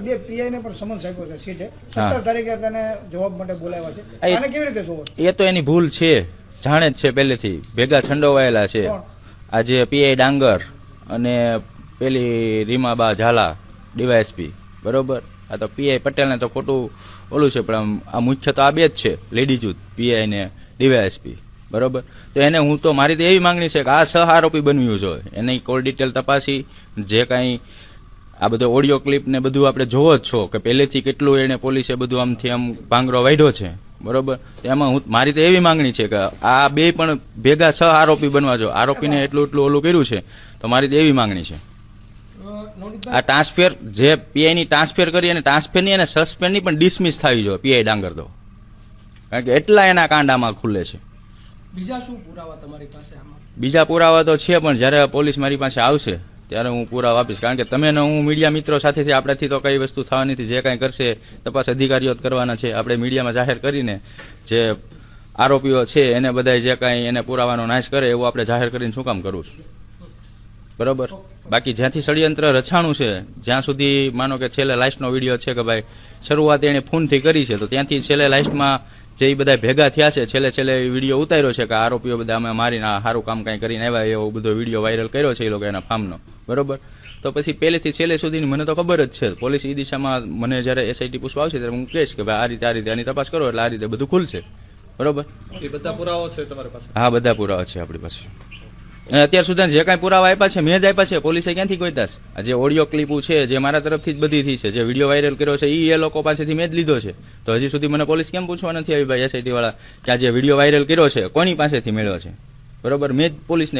બે પીઆઈ ને પણ સમન્સ આપ્યો છે સીટે 17 તારીખે તેને જવાબ માટે બોલાવ્યા છે. આને કેવી રીતે જોવો? એ તો એની ભૂલ છે, જાણે જ છે પહેલેથી, ભેગા છંડોવાયેલા છે. આજે પીઆઈ ડાંગર અને પેલી રીમાબા ઝાલા ડીવાયએસપી, બરોબર. આ તો પીઆઈ પટેલને તો ખોટું ઓલું છે, પણ આ મુખ્ય તો આ બે જ છે, લેડીઝ પીઆઈ ને ડીવાયએસપી, બરોબર. તો એને હું તો મારી તો એવી માંગણી છે કે આ સહ આરોપી બન્યું છે, એની કોલ ડિટેલ તપાસી, જે કાંઈ આ બધો ઓડિયો ક્લિપ ને બધું આપણે જોવો જ છો કે પહેલેથી કેટલું એને પોલીસે બધું આમથી આમ ભાંગરો વાઢ્યો છે, બરોબર. એમાં હું મારી તો એવી માંગણી છે કે આ બે પણ ભેગા સહ આરોપી બનવા જો, આરોપીને એટલું ઓલું કર્યું છે, તો મારી તો એવી માંગણી છે. આ ટ્રાન્સફર જે પીઆઈ ની ટ્રાન્સફર કરી અને ટ્રાન્સફરની અને સસ્પેન્ડની પણ ડિસમિસ થવી જોઈએ પીઆઈ ડાંગર તો, કારણ કે એટલા એના કાંડામાં ખુલે છે. બીજા શું પુરાવા તમારી પાસે આમાં? બીજા પુરાવા તો છે, પણ જયારે પોલીસ મારી પાસે આવશે ત્યારે હું પુરાવા આપીશ, કારણ કે તમે હું મીડિયા મિત્રો સાથેથી આપણાથી તો કઈ વસ્તુ થવાની નથી. જે કાંઈ કરશે તપાસ અધિકારીઓ કરવાના છે. આપણે મીડિયામાં જાહેર કરીને જે આરોપીઓ છે એને બધા જે કાંઈ એને પુરાવાનો નાશ કરે એવું આપણે જાહેર કરીને શું કામ કરવું છું, બરોબર. બાકી જ્યાંથી ષડયંત્ર રચાણું છે, જ્યાં સુધી માનો કે છેલ્લે લાસ્ટનો વિડીયો છે કે ભાઈ શરૂઆત એને ફોનથી કરી છે, તો ત્યાંથી છેલ્લે લાસ્ટમાં જે બધા ભેગા થયા છે, છેલ્લે વિડીયો ઉતાર્યો છે કે આરોપીઓ બધા અમે મારીને સારું કામ કાંઈ કરીને આવ્યા, એવો બધો વિડીયો વાયરલ કર્યો છે એ લોકો એના ફાર્મનો, બરોબર. તો પછી પહેલેથી છેલ્લે સુધીની મને તો ખબર જ છે. પોલીસ એ દિશામાં મને જયારે એસઆઈટી પૂછવા આવશે ત્યારે હું કહીશ કે ભાઈ આ રીતે આની તપાસ કરો, એટલે આ રીતે બધું ખુલશે, બરોબર. એ બધા પુરાવા છે તમારી પાસે? હા, બધા પુરાવા છે આપણી પાસે. અને અત્યાર સુધી જે કાંઈ પુરાવા આપ્યા છે મેં જ આપ્યા છે. પોલીસે ક્યાંથી કોઈ દાસ આ જે ઓડિયો ક્લિપો છે જે મારા તરફથી જ બધી થઈ છે, જે વિડીયો વાયરલ કર્યો છે એ લોકો પાસેથી મેં જ લીધો છે. તો હજી સુધી મને પોલીસ કેમ પૂછવા નથી આવી ભાઈ એસઆઈટી વાળા કે આ જે વિડીયો વાયરલ કર્યો છે કોની પાસેથી મેળવ્યો છે, બરોબર. મેં જ પોલીસને